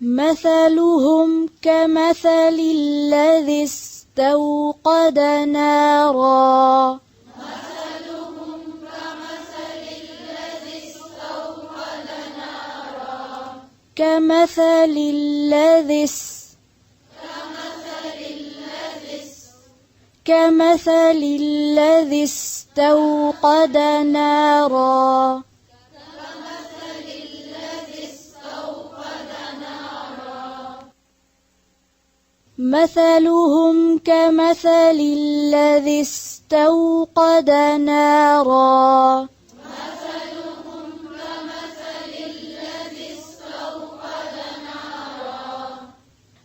مثلهم كمثل الذي استوقد نارا كمثل الذي استوقد نارا مثلهم كمثل الذي استوقد نارا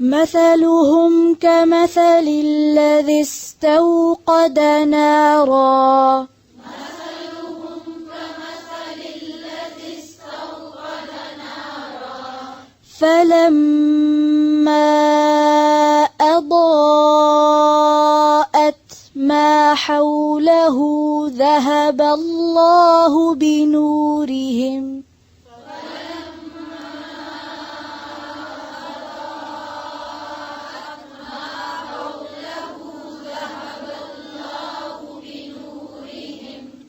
مثلهم كمثل الذي استوقد نارا فلما أضاءت ما حوله ذهب الله بنورهم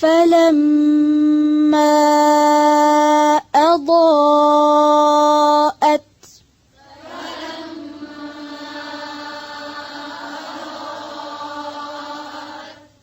فلما أضاءت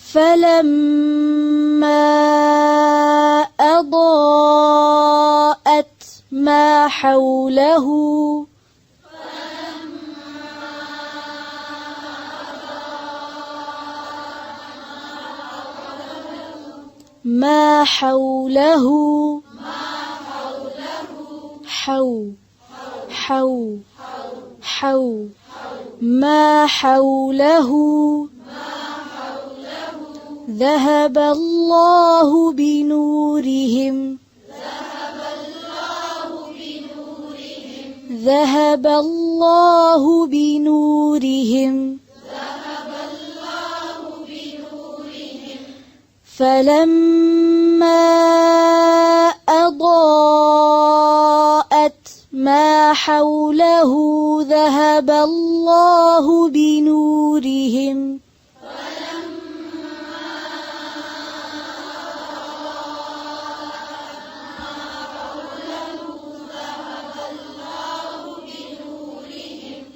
فلما أضاءت ما حوله ما حوله حو حو حو ما حوله ذهب الله بنورهم ذهب الله بنورهم فلما أضاءت ما حوله ذهب الله بنورهم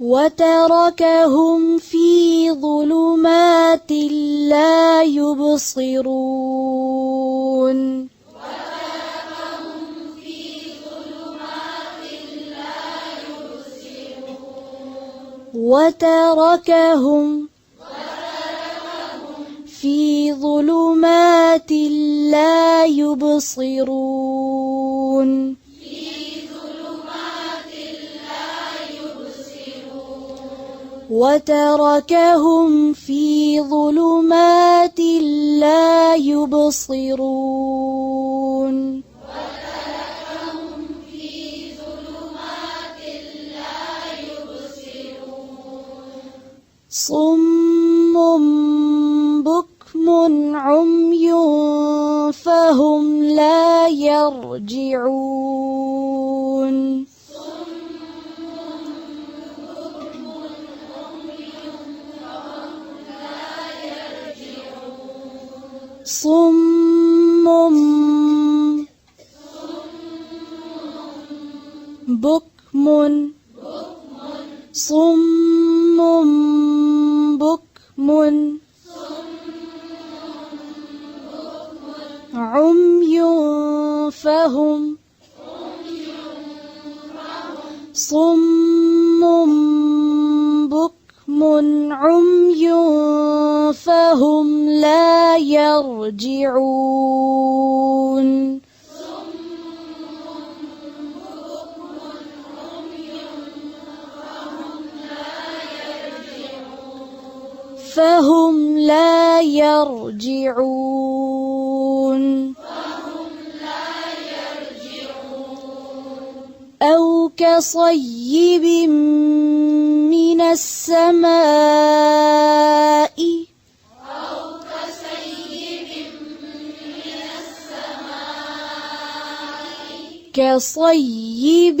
وتركهم في ظلمات لا يبصرون وتركهم في ظلمات لا يبصرون وتركهم في ظلمات لا يبصرون صم بكم عمي فهم لا يرجعون صم بكم صم بكم عمي فهم صم بكم عمي فهم لا يرجعون فهم لا يرجعون أو كصيب من السماء كصيب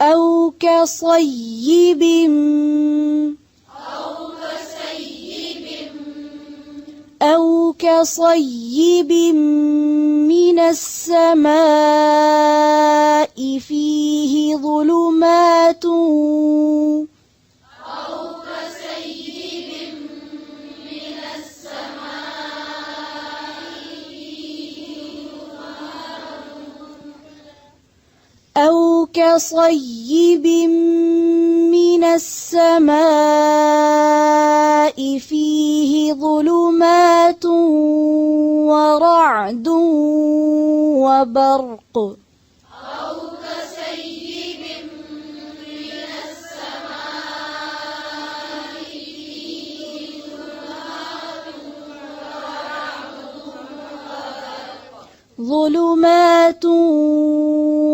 أو كصيب أو كصيب من السماء فيه ظلمات أو كصيب من السماء فيه ظلمات ورعد وبرق أو كصيب من السماء فيه ظلمات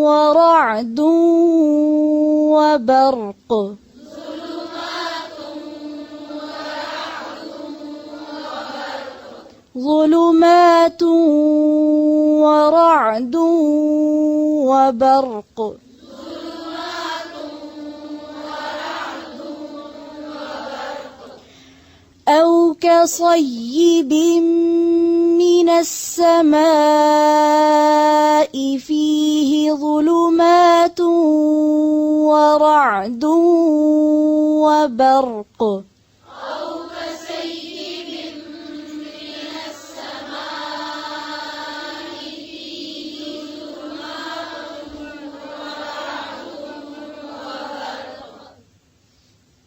ورعد وبرق ظلمات ورعد وبرق أو كصيب من السماء فيه ظلمات ورعد وبرق أو كصيب من السماء فيه ظلمات ورعد وبرق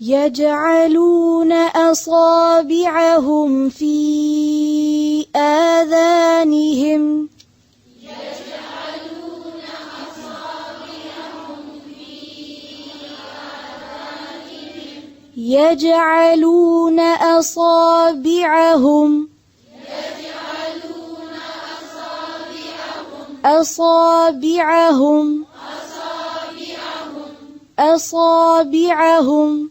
يجعلون أصابعهم في آذانهم يجعلون أصابعهم أصابعهم أصابعهم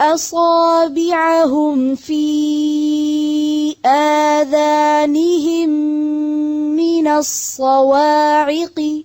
أصابعهم في آذانهم من الصواعق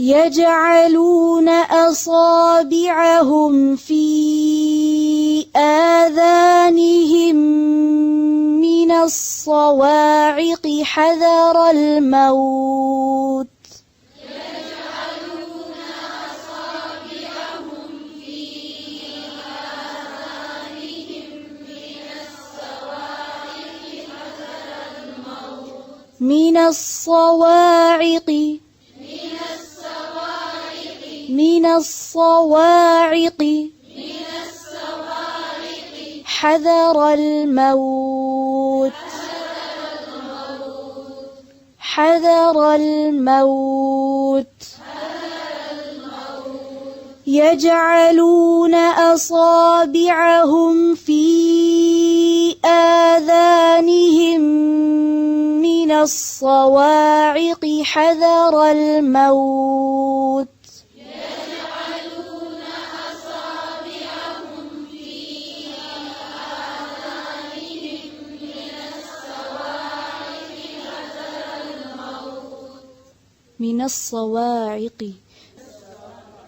يجعلون أصابعهم في آذانهم من الصواعق حذر الموت يجعلون أصابعهم في آذانهم من الصواعق حذر الموت من الصواعق من الصواعق حذر الموت حذر الموت يجعلون أصابعهم في آذانهم من الصواعق حذر الموت من الصواعق।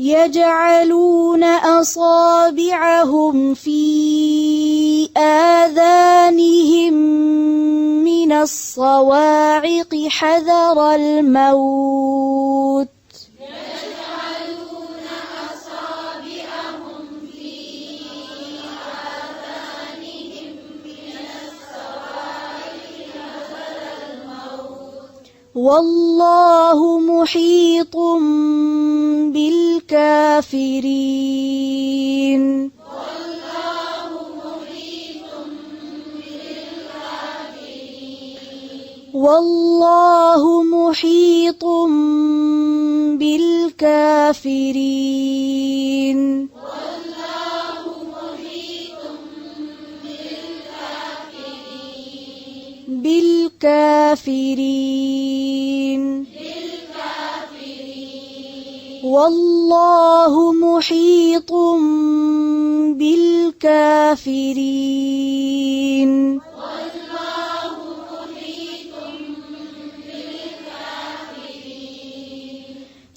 يجعلون أصابعهم في آذانهم من الصواعق حذر الموت والله محيط بالكافرين والله محيط بالكافرين بالكافرين والله محيط بالكافرين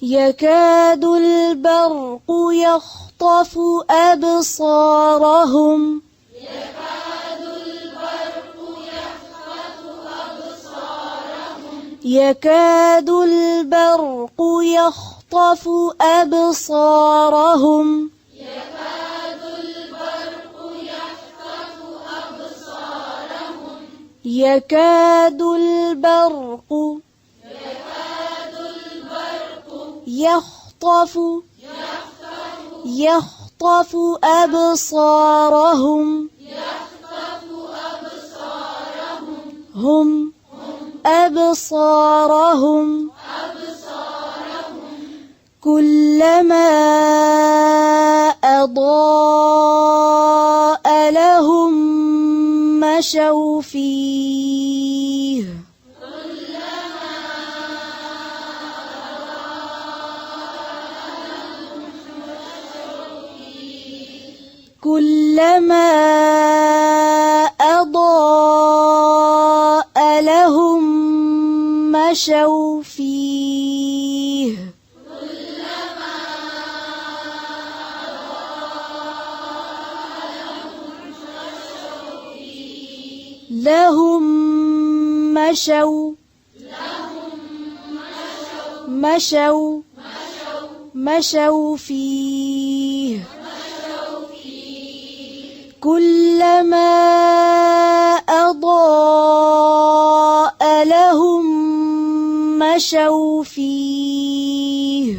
يكاد البرق يخطف أبصارهم يكاد البرق يخطف أبصارهم يكاد البرق يخطف أبصارهم هم أبصارهم كلما أضاء لهم مشوا فيه كلما أضاء لهم مشوا فيه لهم مشوا فيه كلما أضاء لهم مشوا فيه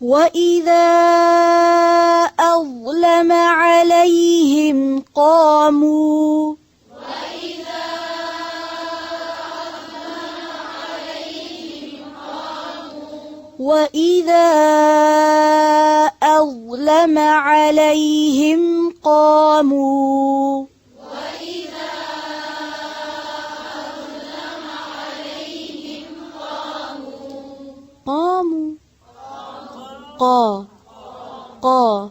وإذا أظلم عليهم قاموا وإذا أظلم عليهم قاموا قاموا قا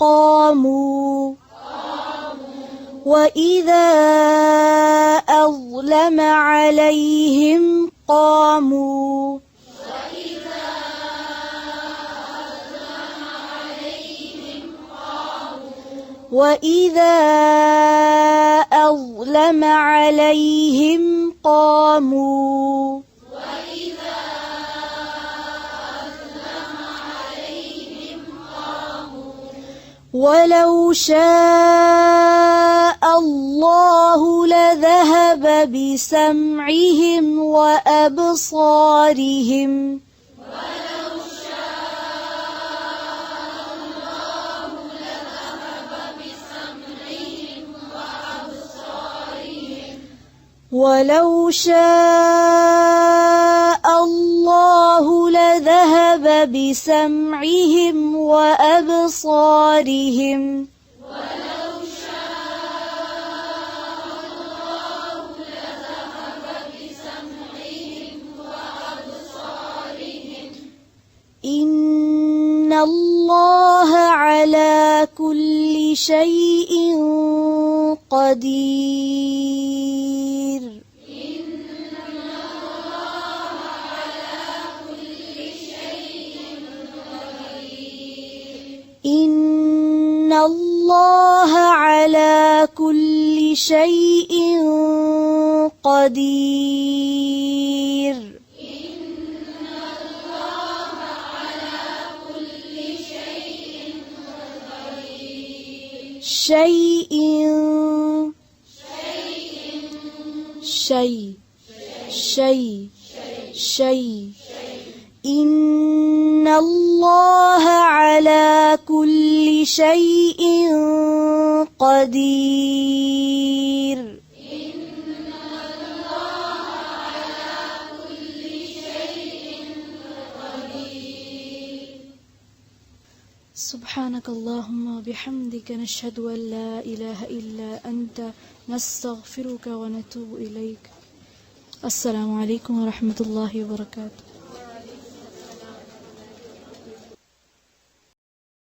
قاموا وإذا أظلم عليهم قاموا وإذا أظلم عليهم قاموا ولو شاء الله لذهب بسمعهم وأبصارهم ولو شاء الله لذهب بسمعهم وأبصارهم إن الله على كل شيء قدير إن الله على كل شيء قدير شيء إن الله على كل شيء قدير سبحانك اللهم وبحمدك نشهد أن لا إله إلا أنت نستغفرك ونتوب إليك السلام عليكم ورحمة الله وبركاته